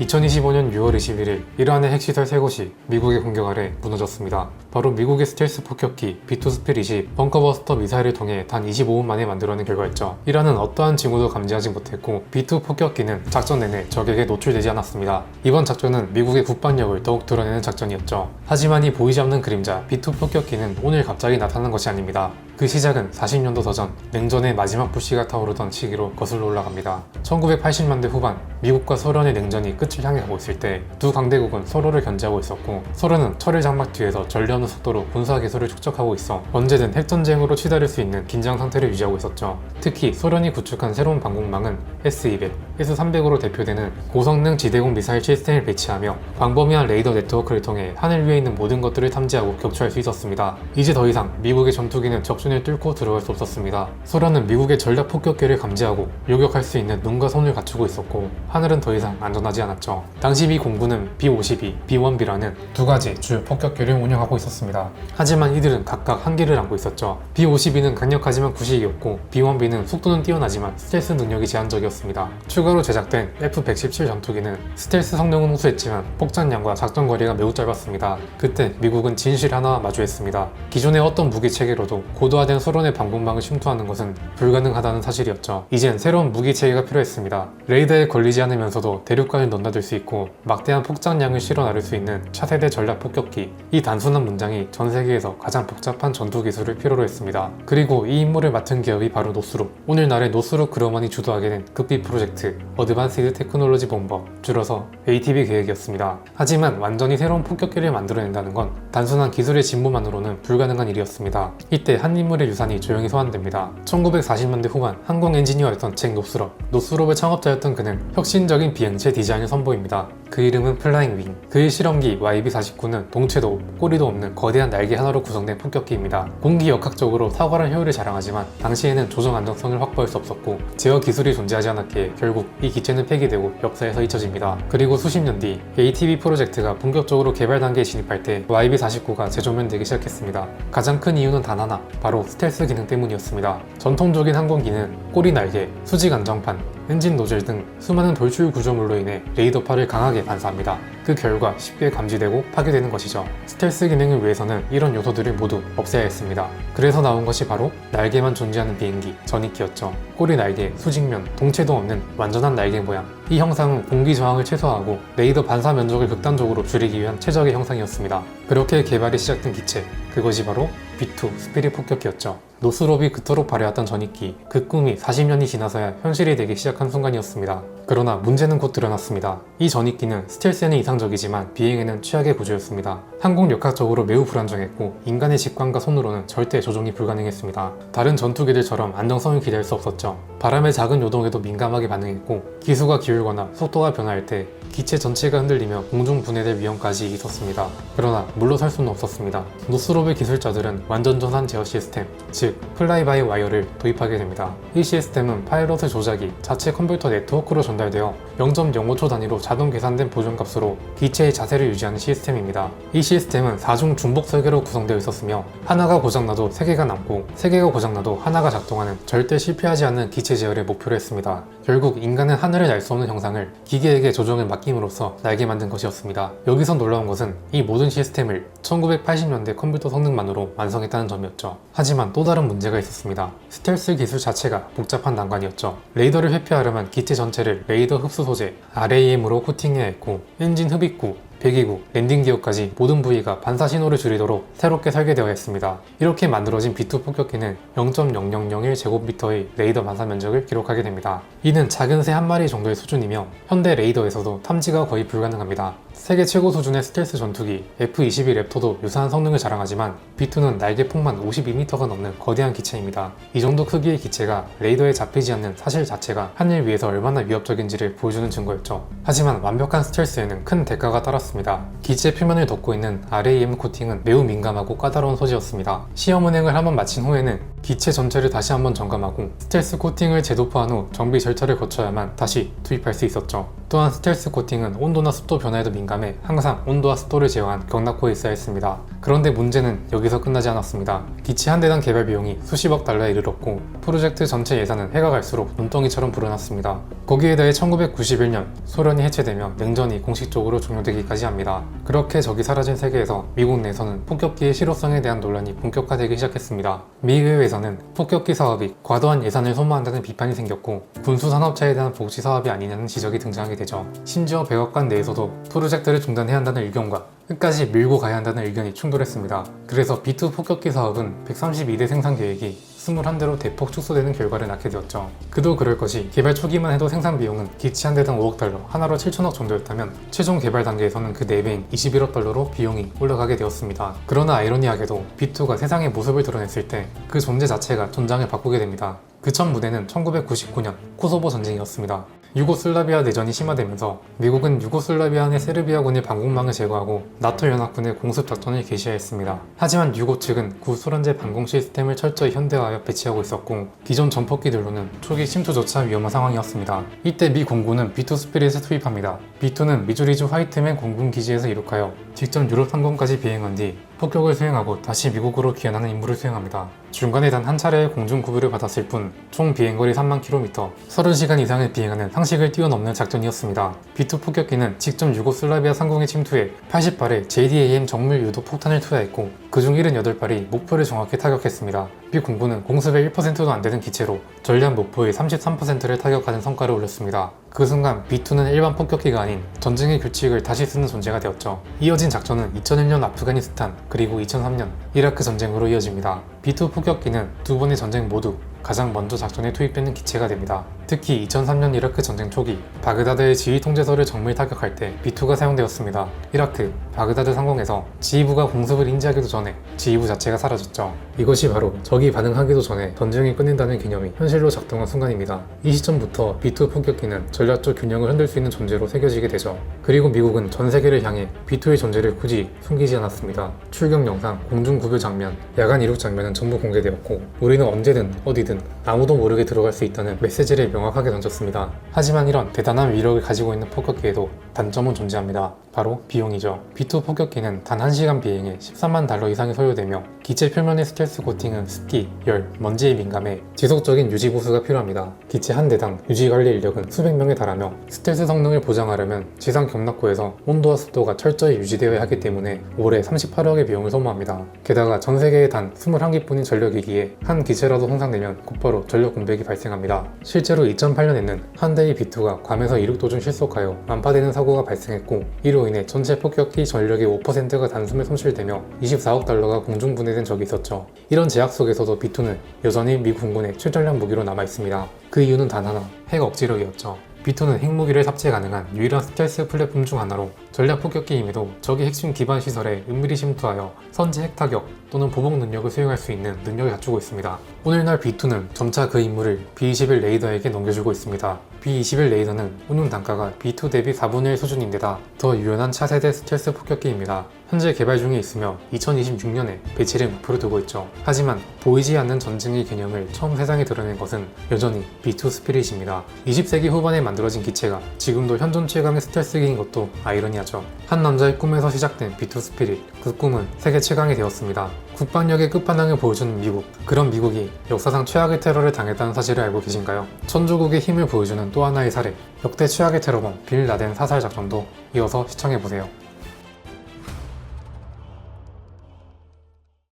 2025년 6월 21일 이란의 핵시설 3곳이 미국의 공격 아래 무너졌습니다. 바로 미국의 스텔스 폭격기 B2 스피릿이 벙커버스터 미사일을 통해 단 25분 만에 만들어낸 결과였죠. 이란은 어떠한 징후도 감지하지 못했고 B2 폭격기는 작전 내내 적에게 노출되지 않았습니다. 이번 작전은 미국의 국방력을 더욱 드러내는 작전이었죠. 하지만 이 보이지 않는 그림자 B2 폭격기는 오늘 갑자기 나타난 것이 아닙니다. 그 시작은 40년도 더 전 냉전의 마지막 불씨가 타오르던 시기로 거슬러 올라갑니다. 1980년대 후반 미국과 소련의 냉전이 끝을 향해 가고 있을 때 두 강대국은 서로를 견제하고 있었고 소련은 철의 장막 뒤에서 전례 없는 속도로 군사 기술을 축적하고 있어 언제든 핵전쟁으로 치달을 수 있는 긴장 상태를 유지하고 있었죠. 특히 소련이 구축한 새로운 방공망은 S-200, S-300으로 대표되는 고성능 지대공 미사일 시스템을 배치하며 광범위한 레이더 네트워크를 통해 하늘 위에 있는 모든 것들을 탐지하고 격추할 수 있었습니다. 이제 더 이상 미국의 전투기는 적준을 뚫고 들어갈 수 없었습니다. 소련은 미국의 전략 폭격기를 감지하고 요격할 수 있는 눈과 손을 갖추고 있었고 하늘은 더 이상 안전하지 않았죠. 당시 미 공군은 B-52, B-1B라는 두 가지 주 폭격기를 운영하고 있었습니다. 하지만 이들은 각각 한계를 안고 있었죠. B-52는 강력하지만 구식이었고 B-1B는 속도는 뛰어나지만 스텔스 능력이 제한적이었습니다. 추가로 제작된 F-117 전투기는 스텔스 성능은 우수했지만 폭장량과 작전 거리가 매우 짧았습니다. 그때 미국은 진실 하나와 마주했습니다. 기존의 어떤 무기 체계로도 고도화된 소련의 방공망을 침투하는 것은 불가능하다는 사실이었죠. 이젠 새로운 무기 체계가 필요했습니다. 레이더에 걸리지 않으면서도 대륙간을 넘나들 수 있고 막대한 폭장량을 실어 나를 수 있는 차세대 전략 폭격기. 이 단순한 문장이 전 세계에서 가장 복잡한 전투 기술을 필요로 했습니다. 그리고 이 임무를 맡은 기업이 바로 노스롭. 오늘날의 노스롭 그루먼이 주도하게 된 극비 프로젝트 어드밴스드 테크놀로지 본버, 줄여서 ATB 계획이었습니다. 하지만 완전히 새로운 폭격기를 만들어낸다는 건 단순한 기술의 진보만으로는 불가능한 일이었습니다. 이때 한 인물의 유산이 조용히 소환됩니다. 1940년대 후반 항공 엔지니어였던 잭 노스롭. 노스롭의 창업자였던 그는 혁신적인 비행체 디자인을 선보입니다. 그 이름은 플라잉 윙. 그의 실험기 YB-49는 동체도 꼬리도 없는 거대한 날개 하나로 구성된 폭격기입니다. 공기 역학적으로 탁월한 효율을 자랑하지만 당시에는 조정 안정성을 확보할 수 없었고 제어 기술이 존재하지 않았기에 결국 이 기체는 폐기되고 역사에서 잊혀집니다. 그리고 수십 년 뒤 ATB 프로젝트가 본격적으로 개발 단계에 진입할 때 YB-49가 재조명되기 시작했습니다. 가장 큰 이유는 단 하나, 바로 스텔스 기능 때문이었습니다. 전통적인 항공기는 꼬리 날개, 수직 안정판, 엔진 노즐 등 수많은 돌출 구조물로 인해 레이더파를 강하게 반사합니다. 그 결과 쉽게 감지되고 파괴되는 것이죠. 스텔스 기능을 위해서는 이런 요소들을 모두 없애야 했습니다. 그래서 나온 것이 바로 날개만 존재하는 비행기, 전익기였죠. 꼬리 날개, 수직면, 동체도 없는 완전한 날개 모양. 이 형상은 공기 저항을 최소화하고 레이더 반사 면적을 극단적으로 줄이기 위한 최적의 형상이었습니다. 그렇게 개발이 시작된 기체, 그것이 바로 B2 스피릿 폭격기였죠. 노스롭이 그토록 바래왔던 전익기, 그 꿈이 40년이 지나서야 현실이 되기 시작한 순간이었습니다. 그러나 문제는 곧 드러났습니다. 이 전익기는 스텔스에는 이상적이지만 비행에는 최악의 구조였습니다. 항공역학적으로 매우 불안정했고 인간의 직관과 손으로는 절대 조종이 불가능했습니다. 다른 전투기들처럼 안정성을 기대할 수 없었죠. 바람의 작은 요동에도 민감하게 반응했고 기수가 기울거나 속도가 변화할 때 기체 전체가 흔들리며 공중 분해될 위험까지 있었습니다. 그러나 물러설 수는 없었습니다. 노스롭의 기술자들은 완전 전산 제어 시스템, 즉 플라이 바이 와이어를 도입하게 됩니다. 이 시스템은 파일럿의 조작이 자체 컴퓨터 네트워크로 전달되어 0.05초 단위로 자동 계산된 보존값으로 기체의 자세를 유지하는 시스템입니다. 이 시스템은 4중 중복 설계로 구성되어 있었으며 하나가 고장나도 3개가 남고 3개가 고장나도 하나가 작동하는 절대 실패하지 않는 기체 제어를 목표로 했습니다. 결국 인간은 하늘을 날 수 없는 형상을 기계에게 조종을 맡김으로써 날게 만든 것이었습니다. 여기서 놀라운 것은 이 모든 시스템을 1980년대 컴퓨터 성능만으로 완성했다는 점이었죠. 하지만 또 다른 문제가 있었습니다. 스텔스 기술 자체가 복잡한 난관이었죠. 레이더를 회피하려면 기체 전체를 레이더 흡수 소재 RAM으로 코팅해야 했고 엔진 흡입구, 배기구, 랜딩 기어까지 모든 부위가 반사 신호를 줄이도록 새롭게 설계되어 있습니다. 이렇게 만들어진 B2 폭격기는 0.0001제곱미터의 레이더 반사 면적을 기록하게 됩니다. 이는 작은 새 한 마리 정도의 수준이며 현대 레이더에서도 탐지가 거의 불가능합니다. 세계 최고 수준의 스텔스 전투기 F-22 랩터도 유사한 성능을 자랑하지만 B2는 날개 폭만 52m가 넘는 거대한 기체입니다. 이 정도 크기의 기체가 레이더에 잡히지 않는 사실 자체가 하늘 위에서 얼마나 위협적인지를 보여주는 증거였죠. 하지만 완벽한 스텔스에는 큰 대가가 따랐습니다. 기체 표면을 덮고 있는 RAM 코팅은 매우 민감하고 까다로운 소재였습니다. 시험 운행을 한번 마친 후에는 기체 전체를 다시 한번 점검하고 스텔스 코팅을 재도포한 후 정비 절차를 거쳐야만 다시 투입할 수 있었죠. 또한 스텔스 코팅은 온도나 습도 변화에도 민감해 항상 온도와 습도를 제어한 경락고에 있어야 했습니다. 그런데 문제는 여기서 끝나지 않았습니다. 기체 한 대당 개발 비용이 수십억 달러에 이르렀고 프로젝트 전체 예산은 해가 갈수록 눈덩이처럼 불어났습니다. 거기에 더해 1991년 소련이 해체되며 냉전이 공식적으로 종료되기까지 합니다. 그렇게 적이 사라진 세계에서 미국 내에서는 폭격기의 실효성에 대한 논란이 본격화되기 시작했습니다. 미 의회에서는 폭격기 사업이 과도한 예산을 소모한다는 비판이 생겼고 군수산업차에 대한 복지 사업이 아니냐는 지적이 등장하게 되죠. 심지어 백악관 내에서도 프로젝트를 중단해야 한다는 의견과 끝까지 밀고 가야 한다는 의견이 충돌했습니다. 그래서 B2 폭격기 사업은 132대 생산 계획이 21대로 대폭 축소되는 결과를 낳게 되었죠. 그도 그럴 것이 개발 초기만 해도 생산 비용은 기체 한 대당 5억 달러, 하나로 7천억 정도였다면 최종 개발 단계에서는 그 4배인 21억 달러로 비용이 올라가게 되었습니다. 그러나 아이러니하게도 B2가 세상의 모습을 드러냈을 때 그 존재 자체가 전장을 바꾸게 됩니다. 그 첫 무대는 1999년 코소보 전쟁이었습니다. 유고슬라비아 내전이 심화되면서 미국은 유고슬라비아 내 세르비아군의 방공망을 제거하고 나토 연합군의 공습 작전을 개시하였습니다. 하지만 유고 측은 구소련제 방공 시스템을 철저히 현대화하여 배치하고 있었고 기존 전폭기들로는 초기 침투조차 위험한 상황이었습니다. 이때 미 공군은 B2 스피릿을 투입합니다. B2는 미주리주 화이트맨 공군 기지에서 이륙하여 직전 유럽 상공까지 비행한 뒤 폭격을 수행하고 다시 미국으로 귀환하는 임무를 수행합니다. 중간에 단 한 차례의 공중 구비를 받았을 뿐 총 비행거리 3만 km, 30시간 이상을 비행하는 상식을 뛰어넘는 작전이었습니다. B2 폭격기는 직접 유고슬라비아 상공에 침투해 80발의 JDAM 정밀 유도 폭탄을 투하했고 그중 78발이 목표를 정확히 타격했습니다. 미 공군은 공습의 1%도 안 되는 기체로 전략 목표의 33%를 타격하는 성과를 올렸습니다. 그 순간 B2는 일반 폭격기가 아닌 전쟁의 규칙을 다시 쓰는 존재가 되었죠. 이어진 작전은 2001년 아프가니스탄 그리고 2003년 이라크 전쟁으로 이어집니다. B2 폭격기는 두 번의 전쟁 모두 가장 먼저 작전에 투입되는 기체가 됩니다. 특히 2003년 이라크 전쟁 초기 바그다드의 지휘 통제소를 정밀 타격할 때 B2가 사용되었습니다. 이라크 바그다드 상공에서 지휘부가 공습을 인지하기도 전에 지휘부 자체가 사라졌죠. 이것이 바로 적이 반응하기도 전에 전쟁이 끝낸다는 개념이 현실로 작동한 순간입니다. 이 시점부터 B2 폭격기는 전략적 균형을 흔들 수 있는 존재로 새겨지게 되죠. 그리고 미국은 전 세계를 향해 B2의 존재를 굳이 숨기지 않았습니다. 출격 영상, 공중 구조 장면, 야간 이륙 장면은 전부 공개되었고 우리는 언제든 어디든 아무도 모르게 들어갈 수 있다는 메시지를 명확하게 던졌습니다. 하지만 이런 대단한 위력을 가지고 있는 폭격기에도 단점은 존재합니다. 바로 비용이죠. B2 폭격기는 단 1시간 비행에 13만 달러 이상이 소요되며 기체 표면의 스텔스 코팅은 습기, 열, 먼지에 민감해 지속적인 유지 보수가 필요합니다. 기체 한 대당 유지 관리 인력은 수백 명에 달하며 스텔스 성능을 보장하려면 지상 경락고에서 온도와 습도가 철저히 유지되어야 하기 때문에 올해 38억의 비용을 소모합니다. 게다가 전 세계에 단 21기뿐인 전력이기에 한 기체라도 손상되면 곧바로 전력 공백이 발생합니다. 실제로 2008년에는 한 대의 B2가 괌에서 이륙 도중 실속하여 난파되는 사고가 발생했고 이로 인해 전체 폭격기 전력의 5%가 단숨에 손실되며 24억 달러가 공중분해된 적이 있었죠. 이런 제약 속에서도 B2는 여전히 미 공군의 최전략 무기로 남아있습니다. 그 이유는 단 하나, 핵 억지력이었죠. B2는 핵무기를 탑재 가능한 유일한 스텔스 플랫폼 중 하나로 전략 폭격기임에도 적의 핵심 기반 시설에 은밀히 침투하여 선제 핵 타격 또는 보복 능력을 수행할 수 있는 능력을 갖추고 있습니다. 오늘날 B2는 점차 그 임무를 B-21 레이더에게 넘겨주고 있습니다. B-21 레이더는 운용 단가가 B2 대비 4분의 1 수준인데다 더 유연한 차세대 스텔스 폭격기입니다. 현재 개발 중에 있으며 2026년에 배치를 목표로 두고 있죠. 하지만 보이지 않는 전쟁의 개념을 처음 세상에 드러낸 것은 여전히 B2 스피릿입니다. 20세기 후반에 만들어진 기체가 지금도 현존 최강의 스텔스기인 것도 아이러니하죠. 한 남자의 꿈에서 시작된 B2 스피릿, 그 꿈은 세계 최강이 되었습니다. 국방력의 끝판왕을 보여주는 미국, 그런 미국이 역사상 최악의 테러를 당했다는 사실을 알고 계신가요? 천조국의 힘을 보여주는 또 하나의 사례, 역대 최악의 테러범 빌 라덴 사살 작전도 이어서 시청해보세요.